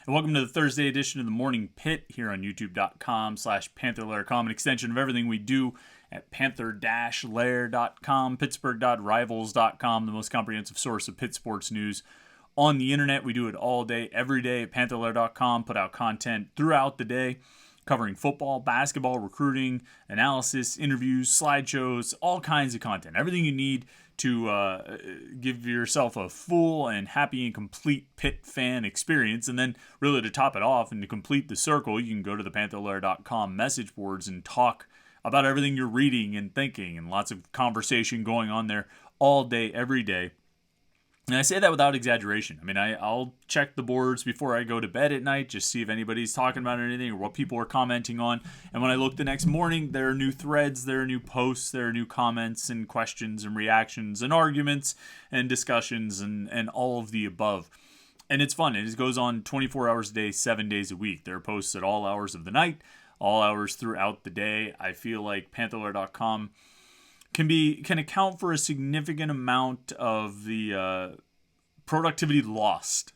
And welcome to the Thursday edition of the Morning Pitt here on youtube.com/Panther-Lair.com, an extension of everything we do at Panther-Lair.com, Pittsburgh.rivals.com, the most comprehensive source of Pitt sports news on the internet. We do it all day, every day at Panther-Lair.com, put out content throughout the day, covering football, basketball, recruiting, analysis, interviews, slideshows, all kinds of content. Everything you need to give yourself a full and happy and complete Pitt fan experience. And then really to top it off and to complete the circle, you can go to the Panther-Lair.com message boards and talk about everything you're reading and thinking, and lots of conversation going on there all day, every day. And I say that without exaggeration. I mean, I'll check the boards before I go to bed at night, just see if anybody's talking about anything or what people are commenting on. And when I look the next morning, there are new threads, there are new posts, there are new comments and questions and reactions and arguments and discussions and all of the above. And it's fun. It just goes on 24 hours a day, 7 days a week. There are posts at all hours of the night, all hours throughout the day. I feel like Panther-Lair.com can account for a significant amount of the productivity lost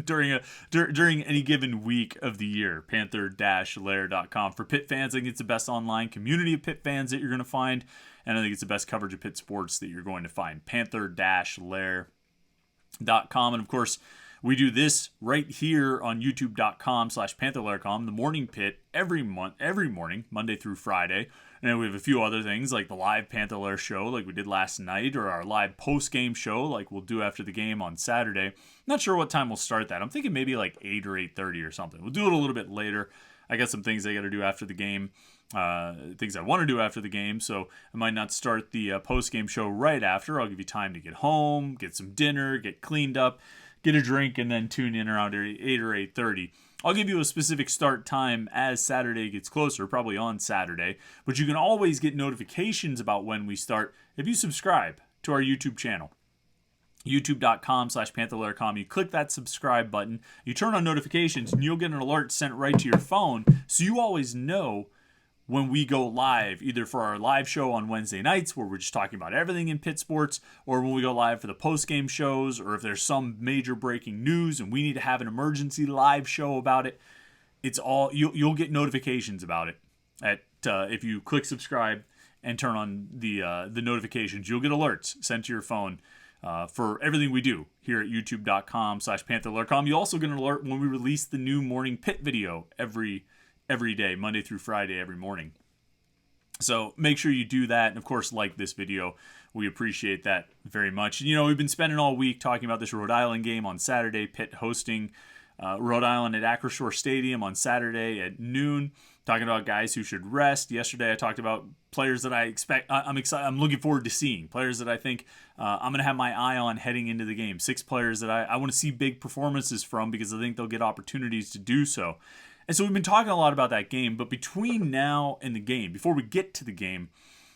during any given week of the year. Panther-Lair.com. For Pitt fans, I think it's the best online community of Pitt fans that you're going to find, and I think it's the best coverage of Pitt sports that you're going to find. Panther-Lair.com. And of course, we do this right here on youtube.com/Panther-Lair.com, the Morning Pitt, every morning, Monday through Friday. And then we have a few other things like the live Panther-Lair show like we did last night, or our live post-game show like we'll do after the game on Saturday. Not sure what time we'll start that. I'm thinking maybe like 8 or 8:30 or something. We'll do it a little bit later. I got some things I got to do after the game, things I want to do after the game, so I might not start the post-game show right after. I'll give you time to get home, get some dinner, get cleaned up, get a drink, and then tune in around 8 or 8:30. I'll give you a specific start time as Saturday gets closer, probably on Saturday, but you can always get notifications about when we start if you subscribe to our YouTube channel. youtube.com/Panther-Lair.com. You click that subscribe button, you turn on notifications, and you'll get an alert sent right to your phone, so you always know when we go live, either for our live show on Wednesday nights where we're just talking about everything in Pitt sports, or when we go live for the post-game shows, or if there's some major breaking news and we need to have an emergency live show about it. It's all you'll get notifications about it if you click subscribe and turn on the notifications. You'll get alerts sent to your phone for everything we do here at youtube.com/Panther-Lair.com. You'll also get an alert when we release the new Morning Pitt video every day, Monday through Friday, every morning. So make sure you do that. And of course, like this video. We appreciate that very much. You know, we've been spending all week talking about this Rhode Island game on Saturday, Pitt hosting Rhode Island at Acrisure Stadium on Saturday at noon, talking about guys who should rest. Yesterday, I talked about players that I expect, I'm excited, I'm looking forward to seeing, players that I think I'm going to have my eye on heading into the game. 6 players that I want to see big performances from because I think they'll get opportunities to do so. And so we've been talking a lot about that game, but between now and the game, before we get to the game,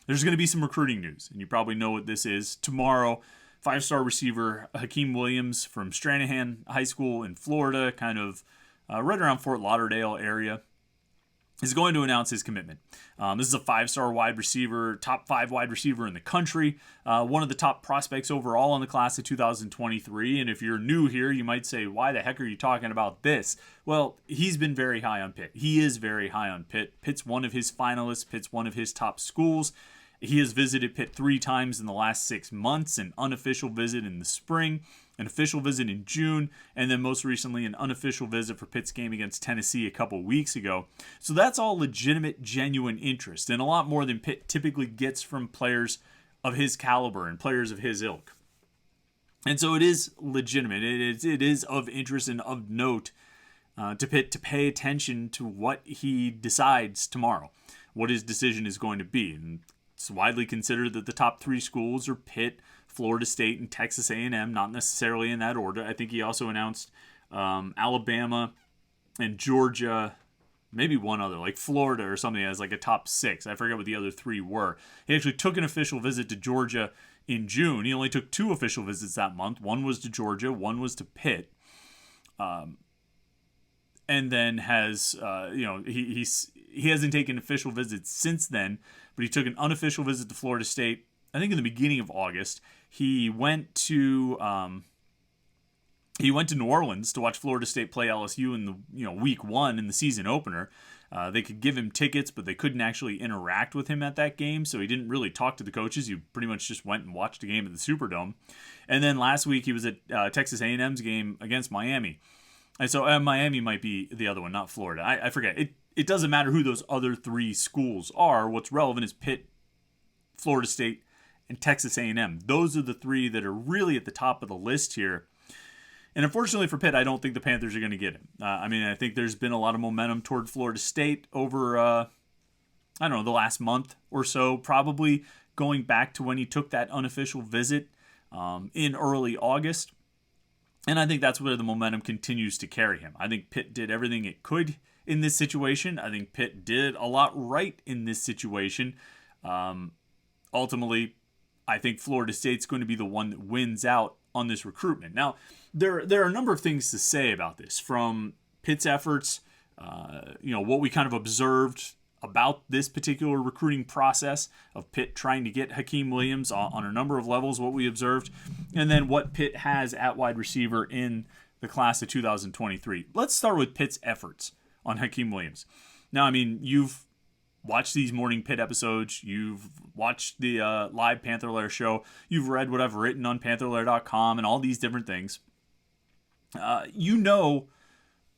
there's going to be some recruiting news, and you probably know what this is. Tomorrow, 5-star receiver Hykeem Williams from Stranahan High School in Florida, kind of right around Fort Lauderdale area, is going to announce his commitment. This is a 5-star wide receiver, top 5 wide receiver in the country, one of the top prospects overall in the class of 2023. And if you're new here, you might say, why the heck are you talking about this? Well, he's been very high on Pitt. He is very high on Pitt. Pitt's one of his finalists. Pitt's one of his top schools. He has visited Pitt 3 times in the last 6 months, an unofficial visit in the spring, an official visit in June, and then most recently an unofficial visit for Pitt's game against Tennessee a couple weeks ago. So that's all legitimate, genuine interest, and a lot more than Pitt typically gets from players of his caliber and players of his ilk. And so it is legitimate. It is of interest and of note to Pitt to pay attention to what he decides tomorrow, what his decision is going to be. And it's widely considered that the top 3 schools are Pitt, Florida State, and Texas A&M, not necessarily in that order. I think he also announced Alabama and Georgia, maybe one other, like Florida or something, as like a top 6. I forget what the other 3 were. He actually took an official visit to Georgia in June. He only took 2 official visits that month. One was to Georgia, one was to Pitt. And then has, he hasn't taken official visits since then, but he took an unofficial visit to Florida State, I think in the beginning of August. He went to He went to New Orleans to watch Florida State play LSU in the week 1 in the season opener. They could give him tickets, but they couldn't actually interact with him at that game, so he didn't really talk to the coaches. He pretty much just went and watched a game at the Superdome. And then last week he was at Texas A&M's game against Miami. And so Miami might be the other one, not Florida. I forget. It doesn't matter who those other 3 schools are. What's relevant is Pitt, Florida State, and Texas A&M. Those are the 3 that are really at the top of the list here. And unfortunately for Pitt, I don't think the Panthers are going to get him. I think there's been a lot of momentum toward Florida State over, the last month or so, probably going back to when he took that unofficial visit in early August. And I think that's where the momentum continues to carry him. I think Pitt did everything it could in this situation. I think Pitt did a lot right in this situation. Ultimately, I think Florida State's going to be the one that wins out on this recruitment. Now, there are a number of things to say about this, from Pitt's efforts, what we kind of observed about this particular recruiting process of Pitt trying to get Hykeem Williams on a number of levels, what we observed, and then what Pitt has at wide receiver in the class of 2023. Let's start with Pitt's efforts on Hykeem Williams. Now, you've watched these Morning Pitt episodes, you've watched the live Panther-Lair show, you've read what I've written on Panther-Lair.com and all these different things. You know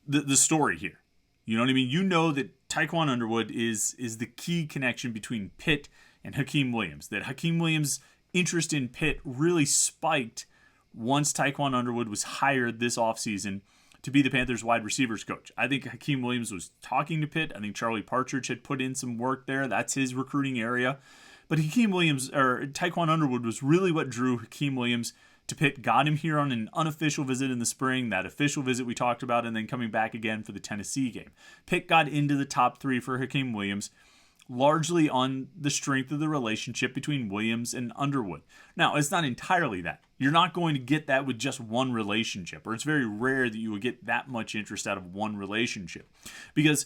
the story here. You know what I mean? You know that Tyquan Underwood is the key connection between Pitt and Hykeem Williams. That Hykeem Williams' interest in Pitt really spiked once Tyquan Underwood was hired this offseason to be the Panthers wide receivers coach. I think Hykeem Williams was talking to Pitt. I think Charlie Partridge had put in some work there. That's his recruiting area. But Tyquan Underwood was really what drew Hykeem Williams to Pitt, got him here on an unofficial visit in the spring, that official visit we talked about, and then coming back again for the Tennessee game. Pitt got into the top 3 for Hykeem Williams, largely on the strength of the relationship between Williams and Underwood. Now, it's not entirely that. You're not going to get that with just one relationship, or it's very rare that you would get that much interest out of one relationship. Because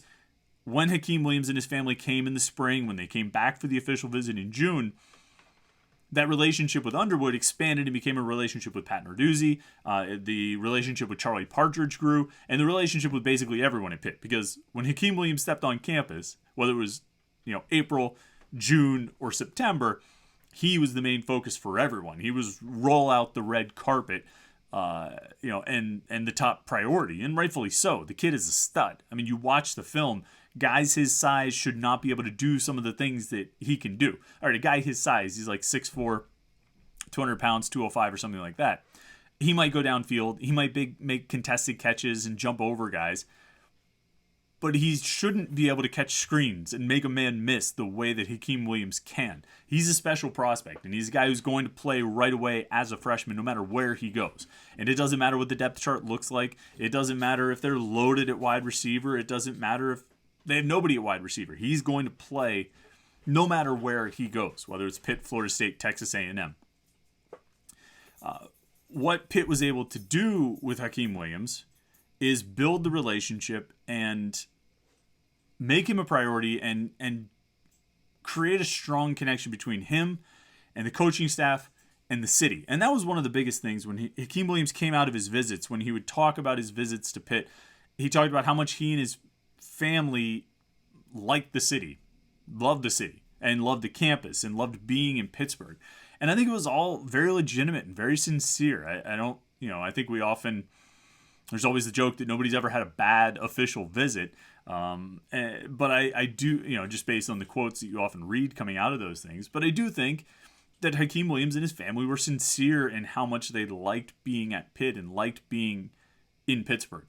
when Hykeem Williams and his family came in the spring, when they came back for the official visit in June, that relationship with Underwood expanded and became a relationship with Pat Narduzzi. The relationship with Charlie Partridge grew, and the relationship with basically everyone at Pitt. Because when Hykeem Williams stepped on campus, whether it was April, June, or September, he was the main focus for everyone. He was roll out the red carpet, and the top priority, and rightfully so. The kid is a stud. You watch the film. Guys his size should not be able to do some of the things that he can do. All right, a guy his size, he's like 6'4", 200 pounds, 205 or something like that. He might go downfield. He might make contested catches and jump over guys. But he shouldn't be able to catch screens and make a man miss the way that Hykeem Williams can. He's a special prospect, and he's a guy who's going to play right away as a freshman no matter where he goes. And it doesn't matter what the depth chart looks like. It doesn't matter if they're loaded at wide receiver. It doesn't matter if they have nobody at wide receiver. He's going to play no matter where he goes, whether it's Pitt, Florida State, Texas A&M. What Pitt was able to do with Hykeem Williams is build the relationship and make him a priority and create a strong connection between him and the coaching staff and the city. And that was one of the biggest things when Hykeem Williams came out of his visits, when he would talk about his visits to Pitt. He talked about how much he and his family liked the city, loved the city, and loved the campus, and loved being in Pittsburgh. And I think it was all very legitimate and very sincere. I think there's always the joke that nobody's ever had a bad official visit. But I do, just based on the quotes that you often read coming out of those things, but I do think that Hykeem Williams and his family were sincere in how much they liked being at Pitt and liked being in Pittsburgh.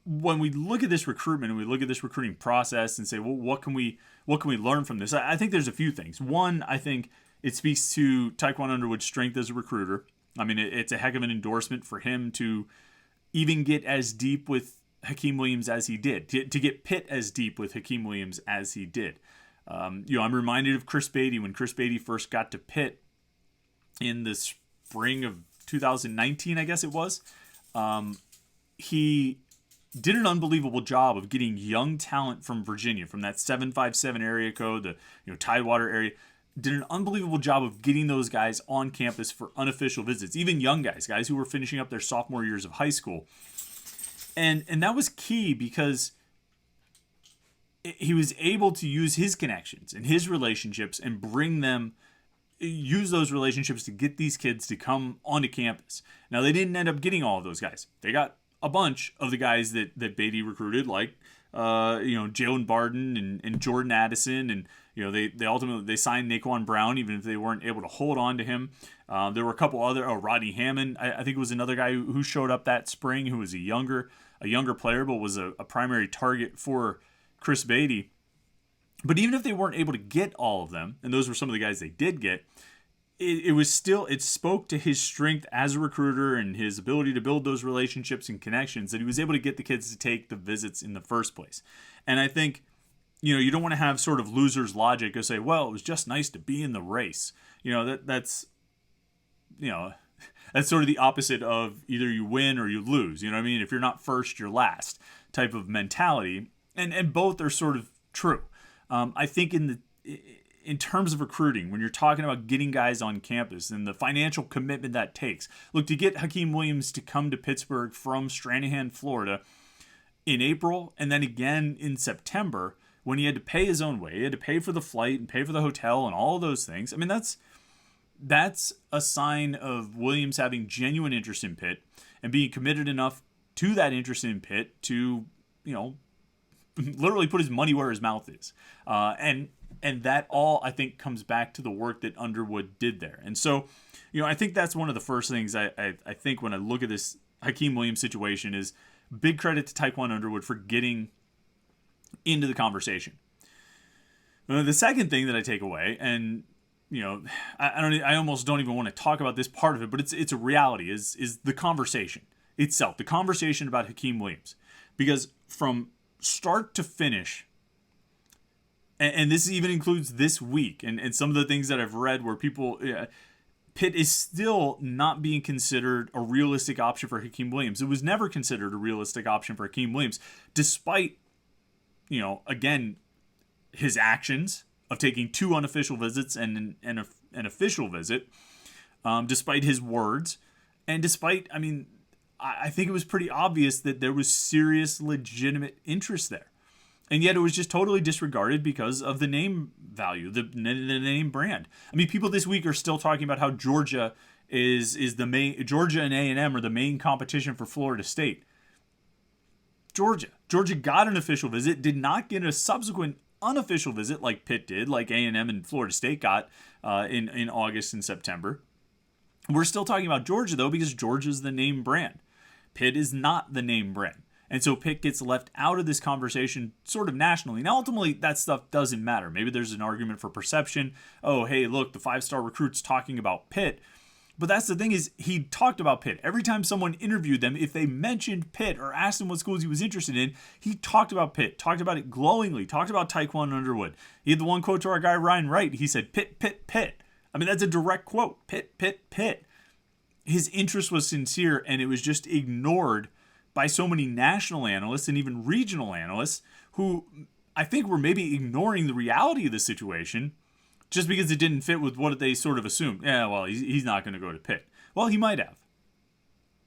When we look at this recruitment and we look at this recruiting process and say, well, what can we learn from this? I think there's a few things. One, I think it speaks to Tyquan Underwood's strength as a recruiter. It's a heck of an endorsement for him to even get as deep with Hykeem Williams as he did, to get Pitt as deep with Hykeem Williams as he did. I'm reminded of Chris Beatty when Chris Beatty first got to Pitt in the spring of 2019, I guess it was. He did an unbelievable job of getting young talent from Virginia, from that 757 area code, the Tidewater area, did an unbelievable job of getting those guys on campus for unofficial visits, even young guys who were finishing up their sophomore years of high school. And that was key because he was able to use his connections and his relationships and use those relationships to get these kids to come onto campus. Now, they didn't end up getting all of those guys. They got a bunch of the guys that Beatty recruited, like Jalen Barden and Jordan Addison, and they ultimately signed Naquan Brown, even if they weren't able to hold on to him. There were a couple other, Rodney Hammond, I think it was another guy who showed up that spring, who was a younger player, but was a primary target for Chris Beatty. But even if they weren't able to get all of them, and those were some of the guys they did get, it spoke to his strength as a recruiter and his ability to build those relationships and connections that he was able to get the kids to take the visits in the first place. And I think, you don't want to have sort of loser's logic or say, well, it was just nice to be in the race. That's sort of the opposite of either you win or you lose. You know what I mean? If you're not first, you're last type of mentality. And both are sort of true. I think in terms of recruiting, when you're talking about getting guys on campus and the financial commitment that takes, look, to get Hykeem Williams to come to Pittsburgh from Stranahan, Florida in April, and then again in September, when he had to pay his own way, he had to pay for the flight and pay for the hotel and all of those things. I mean, that's a sign of Williams having genuine interest in Pitt and being committed enough to that interest in Pitt to, literally put his money where his mouth is. And that all, I think, comes back to the work that Underwood did there. And so, I think that's one of the first things I think when I look at this Hykeem Williams situation is big credit to Taekwon Underwood for getting into the conversation. The second thing that I take away, and I almost don't even want to talk about this part of it, but it's a reality, is the conversation itself, the conversation about Hykeem Williams. Because from start to finish, and this even includes this week, and some of the things that I've read where people, Pitt is still not being considered a realistic option for Hykeem Williams. It was never considered a realistic option for Hykeem Williams, despite, again, his actions of taking 2 unofficial visits and an official visit, despite his words, and despite, I think it was pretty obvious that there was serious, legitimate interest there. And yet it was just totally disregarded because of the name value, the name brand. People this week are still talking about how Georgia is the main, Georgia and A&M are the main competition for Florida State. Georgia got an official visit, did not get a subsequent unofficial visit like Pitt did, like A&M and Florida State got in August and September. We're still talking about Georgia, though, because Georgia's the name brand. Pitt is not the name brand. And so Pitt gets left out of this conversation sort of nationally. Now, ultimately, that stuff doesn't matter. Maybe there's an argument for perception. Oh, hey, look, the 5-star recruit's talking about Pitt. But that's the thing, is he talked about Pitt. Every time someone interviewed them, if they mentioned Pitt or asked him what schools he was interested in, he talked about Pitt, talked about it glowingly, talked about Taekwon Underwood. He had the one quote to our guy Ryan Wright. He said, Pitt, Pitt, Pitt. That's a direct quote. Pitt, Pitt, Pitt. His interest was sincere, and it was just ignored by so many national analysts and even regional analysts who I think were maybe ignoring the reality of the situation just because it didn't fit with what they sort of assumed. Yeah, well, he's not going to go to Pitt. Well, he might have.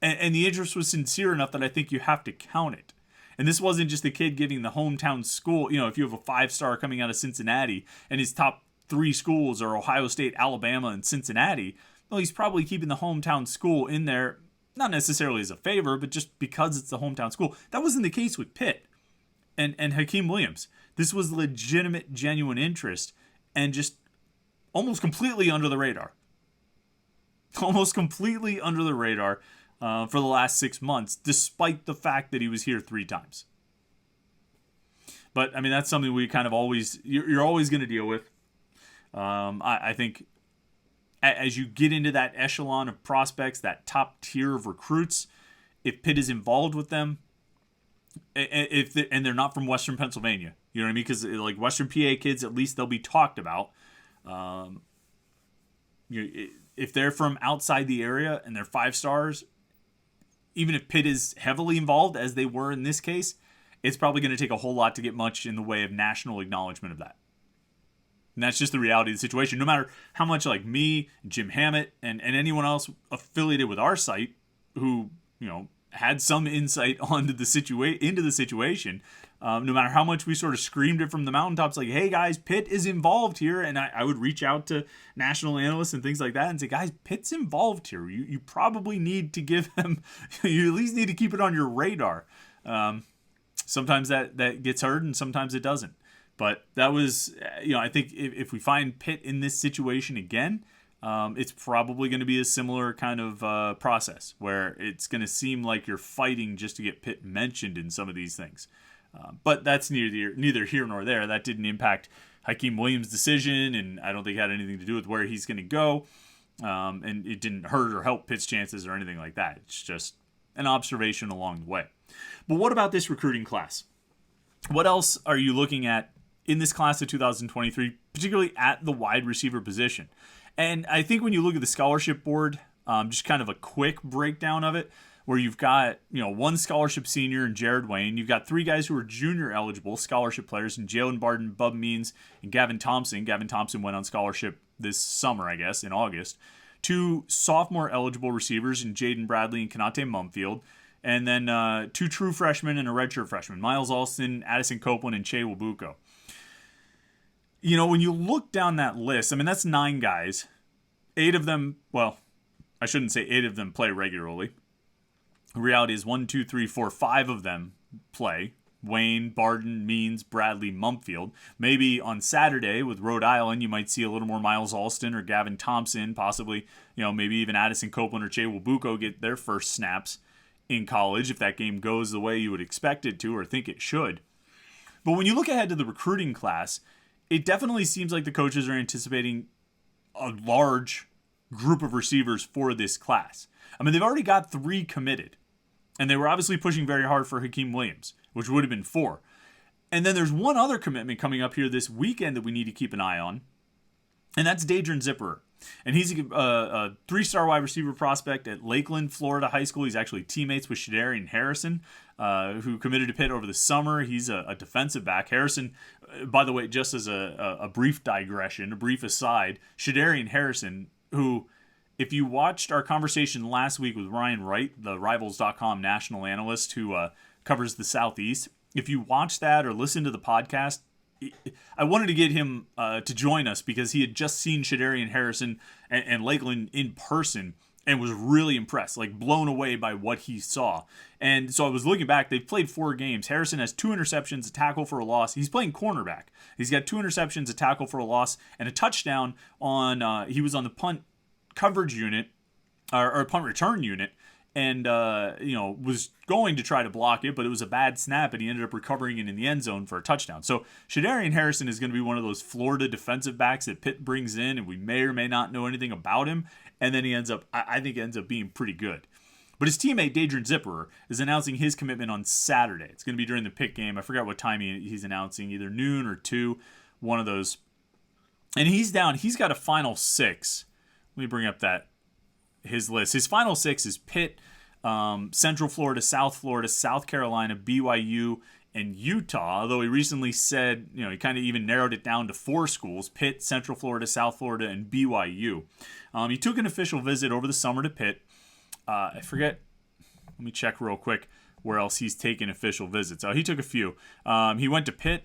And the interest was sincere enough that I think you have to count it. And this wasn't just the kid giving the hometown school. If you have a 5-star coming out of Cincinnati and his top 3 schools are Ohio State, Alabama, and Cincinnati, well, he's probably keeping the hometown school in there, not necessarily as a favor, but just because it's the hometown school. That wasn't the case with Pitt and Hykeem Williams. This was legitimate, genuine interest, and just almost completely under the radar. Almost completely under the radar for the last 6 months, despite the fact that he was here 3 times. But, that's something we kind of always, you're always going to deal with. I think as you get into that echelon of prospects, that top tier of recruits, if Pitt is involved with them, and they're not from Western Pennsylvania, you know what I mean? Because like Western PA kids, at least they'll be talked about. If they're from outside the area and they're 5 stars, even if Pitt is heavily involved, as they were in this case, it's probably going to take a whole lot to get much in the way of national acknowledgement of that. And that's just the reality of the situation. No matter how much like me, Jim Hammett, and anyone else affiliated with our site who, had some insight onto into the situation, no matter how much we sort of screamed it from the mountaintops, like, hey guys, Pitt is involved here. And I would reach out to national analysts and things like that and say, guys, Pitt's involved here. You probably need to give them, you at least need to keep it on your radar. Sometimes that gets heard and sometimes it doesn't. But that was, I think if we find Pitt in this situation again, it's probably going to be a similar kind of process where it's going to seem like you're fighting just to get Pitt mentioned in some of these things. But that's neither here nor there. That didn't impact Hykeem Williams' decision, and I don't think it had anything to do with where he's going to go. And it didn't hurt or help Pitt's chances or anything like that. It's just an observation along the way. But what about this recruiting class? What else are you looking at in this class of 2023, particularly at the wide receiver position? And I think when you look at the scholarship board, just kind of a quick breakdown of it, where you've got, one scholarship senior in Jared Wayne. You've got 3 guys who are junior eligible scholarship players in Jalen Barton, Bub Means, and Gavin Thompson. Gavin Thompson went on scholarship this summer, I guess, in August. 2 sophomore eligible receivers in Jaden Bradley and Kanate Mumfield. And then 2 true freshmen and a redshirt freshman, Miles Alston, Addison Copeland, and Che Wabuko. When you look down that list, I mean, that's 9 guys. 8 of them, well, I shouldn't say 8 of them play regularly. The reality is 5 of them play. Wayne, Barden, Means, Bradley, Mumfield. Maybe on Saturday with Rhode Island, you might see a little more Miles Alston or Gavin Thompson, possibly, maybe even Addison Copeland or Che Wabuko get their first snaps in college if that game goes the way you would expect it to or think it should. But when you look ahead to the recruiting class, it definitely seems like the coaches are anticipating a large group of receivers for this class. I mean, they've already got 3 committed, and they were obviously pushing very hard for Hykeem Williams, which would have been 4. And then there's one other commitment coming up here this weekend that we need to keep an eye on, and that's Daedrin Zipper. And he's a 3-star wide receiver prospect at Lakeland, Florida High School. He's actually teammates with Shadarian Harrison, who committed to Pitt over the summer. He's a defensive back. Harrison, by the way, just as a brief digression, a brief aside, Shadarian Harrison, who, if you watched our conversation last week with Ryan Wright, the Rivals.com national analyst who covers the Southeast, if you watched that or listened to the podcast, I wanted to get him to join us because he had just seen Shadarian Harrison and Lakeland in person and was really impressed, like blown away by what he saw. And so I was looking back. They've played 4 games. Harrison has 2 interceptions, a tackle for a loss. He's playing cornerback. He's got 2 interceptions, a tackle for a loss, and a touchdown on, he was on the punt coverage unit, or punt return unit, and was going to try to block it, but it was a bad snap, and he ended up recovering it in the end zone for a touchdown. So Shadarian Harrison is going to be one of those Florida defensive backs that Pitt brings in, and we may or may not know anything about him, and then he ends up being pretty good. But his teammate, Daedrin Zipper, is announcing his commitment on Saturday. It's going to be during the Pitt game. I forgot what time he's announcing, either noon or 2, one of those. And he's got a final 6. Let me bring up his list. His final 6 is Pitt, Central Florida, South Carolina, BYU, and Utah. Although he recently said, he kind of even narrowed it down to 4 schools: Pitt, Central Florida, South Florida, and BYU. He took an official visit over the summer to Pitt. I forget. Let me check real quick where else he's taken official visits. He took a few. He went to Pitt.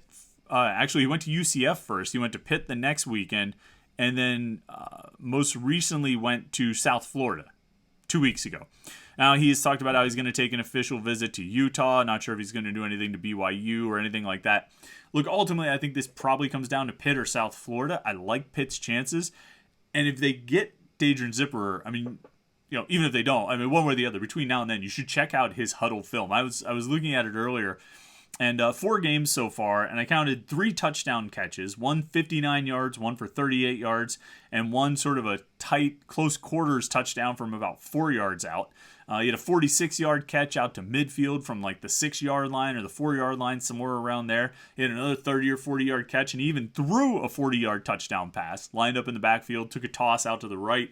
Actually, he went to UCF first. He went to Pitt the next weekend. And then most recently went to South Florida 2 weeks ago. Now, he has talked about how he's going to take an official visit to Utah. Not sure if he's going to do anything to BYU or anything like that. Look, ultimately, I think this probably comes down to Pitt or South Florida. I like Pitt's chances. And if they get Daedrin Zipper, I mean, even if they don't, I mean, one way or the other, between now and then, you should check out his huddle film. I was looking at it earlier. And 4 games so far, and I counted 3 touchdown catches, 1 59 yards, 1 for 38 yards, and 1 sort of a tight, close quarters touchdown from about 4 yards out. He had a 46-yard catch out to midfield from like the 6-yard line or the 4-yard line, somewhere around there. He had another 30 or 40-yard catch, and he even threw a 40-yard touchdown pass, lined up in the backfield, took a toss out to the right,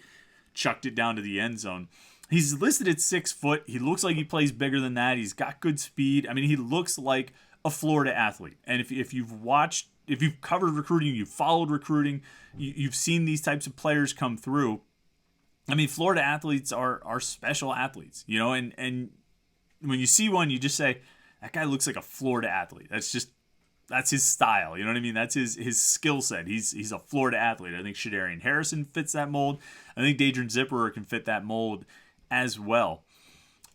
chucked it down to the end zone. He's listed at 6 foot. He looks like he plays bigger than that. He's got good speed. I mean, he looks like a Florida athlete. And if you've watched if you've covered recruiting, you've followed recruiting, you've seen these types of players come through. I mean, Florida athletes are special athletes, you know, and when you see one, you just say, that guy looks like a Florida athlete. That's his style. You know what I mean? That's his skill set. He's a Florida athlete. I think Shadarian Harrison fits that mold. I think Daedrin Zipper can fit that mold as well.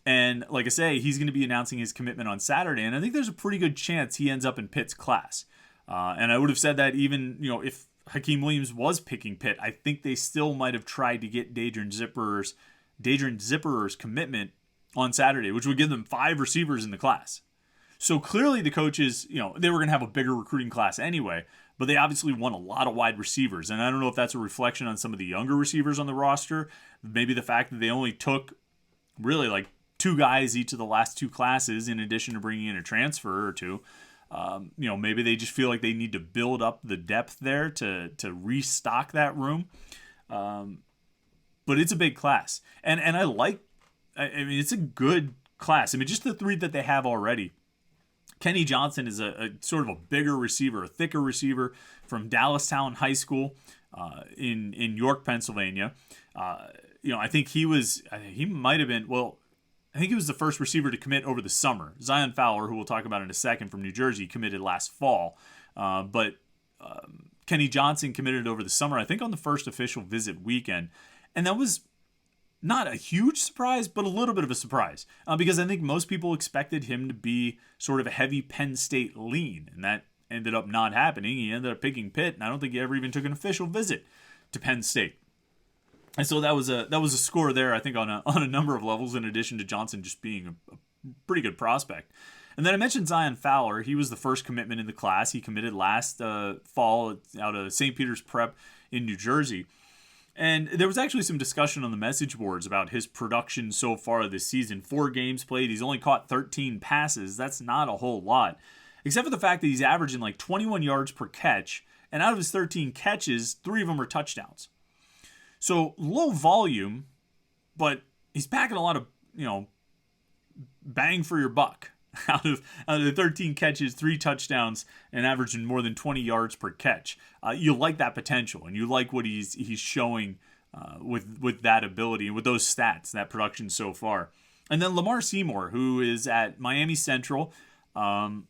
And like I say, he's going to be announcing his commitment on Saturday, and I think there's a pretty good chance he ends up in Pitt's class. And I would have said that even, you know, if Hykeem Williams was picking Pitt, I think they still might have tried to get Daedrin Zipper's commitment on Saturday, which would give them 5 receivers in the class. So clearly the coaches, you know, they were going to have a bigger recruiting class anyway, but they obviously want a lot of wide receivers. And I don't know if that's a reflection on some of the younger receivers on the roster. Maybe the fact that they only took really like 2 guys each of the last 2 classes in addition to bringing in a transfer or 2. You know, maybe they just feel like they need to build up the depth there to restock that room. But it's a big class. And I mean, it's a good class. I mean, just the 3 that they have already. Kenny Johnson is a sort of a bigger receiver, a thicker receiver from Dallastown High School in York, Pennsylvania. You know, I think he was the first receiver to commit over the summer. Zion Fowler, who we'll talk about in a second, from New Jersey, committed last fall. But Kenny Johnson committed over the summer, I think on the first official visit weekend. And that was not a huge surprise, but a little bit of a surprise. Because I think most people expected him to be sort of a heavy Penn State lean. And that ended up not happening. He ended up picking Pitt, and I don't think he ever even took an official visit to Penn State. And so that was a score there, I think, on a number of levels, in addition to Johnson just being a pretty good prospect. And then I mentioned Zion Fowler. He was the first commitment in the class. He committed last fall out of St. Peter's Prep in New Jersey. And there was actually some discussion on the message boards about his production so far this season. 4 games played. He's only caught 13 passes. That's not a whole lot, except for the fact that he's averaging like 21 yards per catch. And out of his 13 catches, 3 of them are touchdowns. So low volume, but he's packing a lot of, you know, bang for your buck. Out of the 13 catches, 3 touchdowns, and averaging more than 20 yards per catch. You like that potential, and you like what he's showing with that ability and with those stats, that production so far. And then Lamar Seymour, who is at Miami Central. I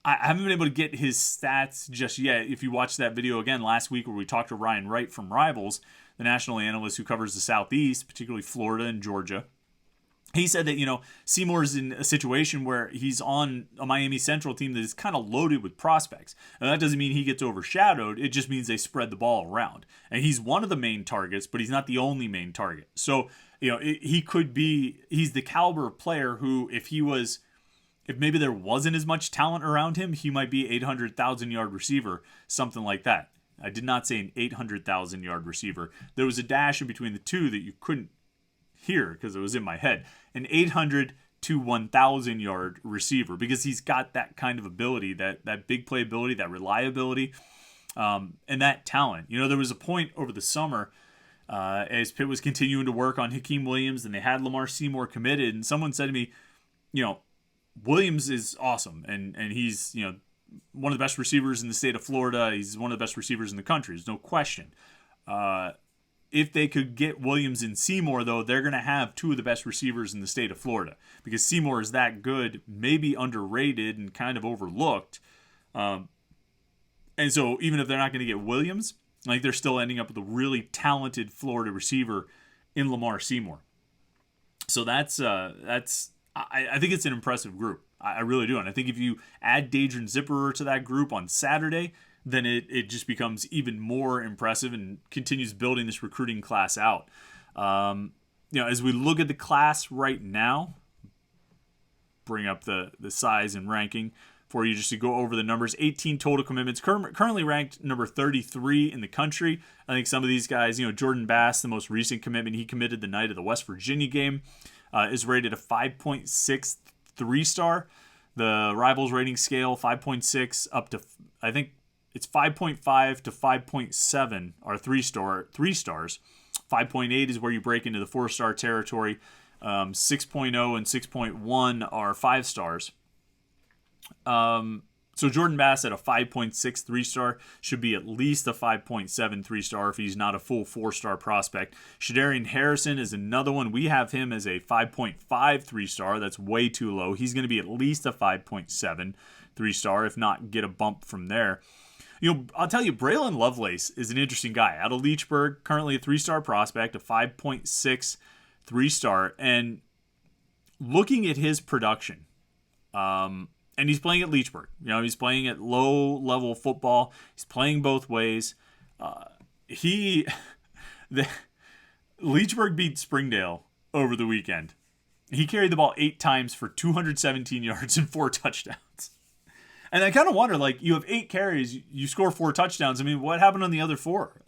haven't been able to get his stats just yet. If you watched that video again last week where we talked to Ryan Wright from Rivals, the national analyst who covers the Southeast, particularly Florida and Georgia, he said that, you know, Seymour is in a situation where he's on a Miami Central team that is kind of loaded with prospects. And that doesn't mean he gets overshadowed. It just means they spread the ball around. And he's one of the main targets, but he's not the only main target. So, you know, he's the caliber of player who, if maybe there wasn't as much talent around him, he might be 800,000 yard receiver, something like that. I did not say an 800,000 yard receiver. There was a dash in between the two that you couldn't hear because it was in my head. An 800 to 1,000 yard receiver, because he's got that kind of ability, that big play ability, that reliability, and that talent. You know, there was a point over the summer as Pitt was continuing to work on Hykeem Williams and they had Lamar Seymour committed, and someone said to me, you know, Williams is awesome, and he's, you know, one of the best receivers in the state of Florida. He's one of the best receivers in the country. There's no question. If they could get Williams and Seymour, though, they're going to have 2 of the best receivers in the state of Florida, because Seymour is that good, maybe underrated and kind of overlooked. And so even if they're not going to get Williams, like, they're still ending up with a really talented Florida receiver in Lamar Seymour. So I think it's an impressive group. I really do. And I think if you add Daedrin Zipper to that group on Saturday, then it just becomes even more impressive and continues building this recruiting class out. You know, as we look at the class right now, bring up the size and ranking for you just to go over the numbers. 18 total commitments, currently ranked number 33 in the country. I think some of these guys, you know, Jordan Bass, the most recent commitment, he committed the night of the West Virginia game, is rated a 5.6 3-star. The Rivals rating scale, 5.6 up to, I think, it's 5.5 to 5.7 are 3 stars. 5.8 is where you break into the 4-star territory. 6.0 and 6.1 are 5 stars. So Jordan Bass at a 5.6 3-star should be at least a 5.7 3-star if he's not a full 4-star prospect. Shadarian Harrison is another one. We have him as a 5.5 3-star. That's way too low. He's going to be at least a 5.7 3-star, if not get a bump from there. I'll tell you, Braylon Lovelace is an interesting guy. Out of Leechburg, currently a 3-star prospect, a 5.6 3-star. And looking at his production, and he's playing at Leechburg. He's playing at low-level football. He's playing both ways. Leechburg beat Springdale over the weekend. He carried the ball 8 times for 217 yards and 4 touchdowns. And I kind of wonder, you have 8 carries, you score 4 touchdowns. I mean, what happened on the other 4?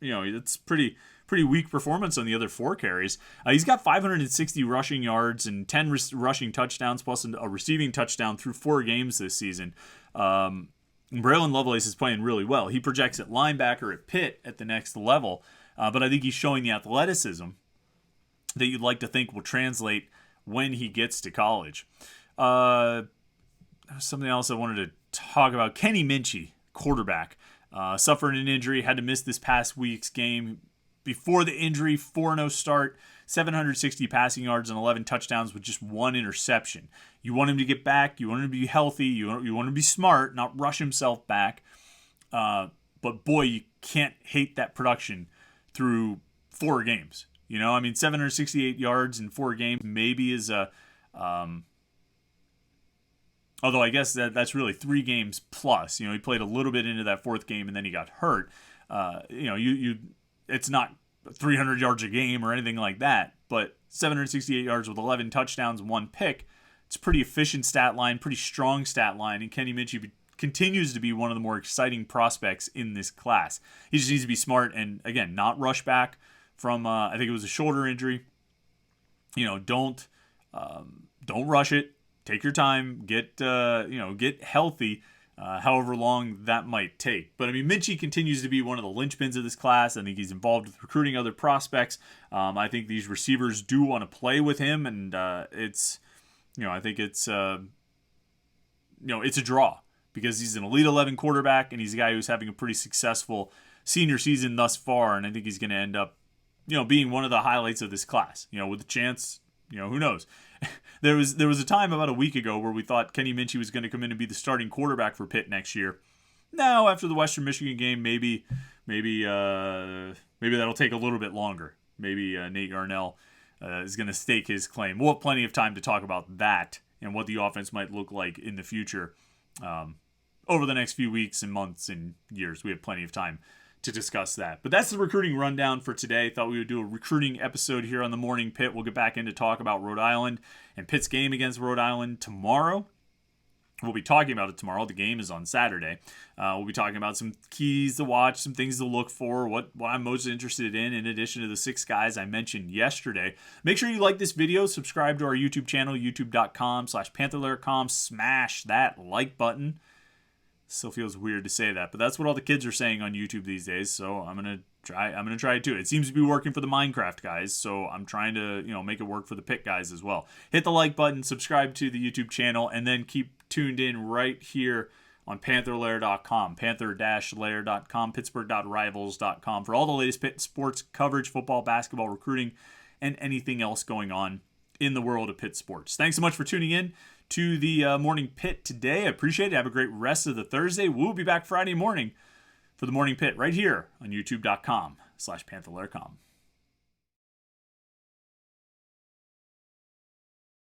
It's pretty weak performance on the other 4 carries. He's got 560 rushing yards and 10 rushing touchdowns plus a receiving touchdown through 4 games this season. Braylon Lovelace is playing really well. He projects at linebacker at Pitt at the next level, but I think he's showing the athleticism that you'd like to think will translate when he gets to college. Something else I wanted to talk about. Kenny Minchey, quarterback, suffered an injury, had to miss this past week's game. Before the injury, 4-0 start, 760 passing yards and 11 touchdowns with just 1 interception. You want him to get back. You want him to be healthy. You want him to be smart, not rush himself back. But boy, you can't hate that production through 4 games. 768 yards in 4 games maybe is a... although I guess that's really 3 games plus. He played a little bit into that 4th game and then he got hurt. It's not 300 yards a game or anything like that, but 768 yards with 11 touchdowns and 1 pick. It's a pretty efficient stat line, pretty strong stat line, and Kenny Minchey continues to be one of the more exciting prospects in this class. He just needs to be smart and, again, not rush back from, I think it was a shoulder injury. Don't rush it. Take your time. Get healthy. However long that might take. But, Minchey continues to be one of the linchpins of this class. I think he's involved with recruiting other prospects. I think these receivers do want to play with him, and I think it's a draw because he's an Elite 11 quarterback, and he's a guy who's having a pretty successful senior season thus far, and I think he's going to end up, being one of the highlights of this class. With a chance, who knows? There was a time about a week ago where we thought Kenny Minchey was going to come in and be the starting quarterback for Pitt next year. Now, after the Western Michigan game, maybe that'll take a little bit longer. Maybe Nate Yarnell is going to stake his claim. We'll have plenty of time to talk about that and what the offense might look like in the future over the next few weeks and months and years. We have plenty of time to discuss that. But that's the recruiting rundown for today. Thought we would do a recruiting episode here on the Morning Pitt. We'll get back into talk about Rhode Island and Pitt's game against Rhode Island tomorrow. We'll be talking about it tomorrow. The game is on Saturday. We'll be talking about some keys to watch, some things to look for, what I'm most interested in addition to the 6 guys I mentioned yesterday. Make sure you like this video, subscribe to our YouTube channel, youtube.com/Panther-Lair.com. Smash that like button. Still feels weird to say that, but that's what all the kids are saying on YouTube these days, so I'm gonna try it too. It seems to be working for the Minecraft guys, so I'm trying to make it work for the Pitt guys as well. Hit the like button, subscribe to the YouTube channel, and then keep tuned in right here on Panther-Lair.com, Panther-Lair.com, Pittsburgh.rivals.com for all the latest Pitt sports coverage, football, basketball, recruiting, and anything else going on in the world of Pitt sports. Thanks so much for tuning in to the Morning Pitt today. I appreciate it. Have a great rest of the Thursday. We'll be back Friday morning for the Morning Pitt right here on youtube.com/Panther-Lair.com.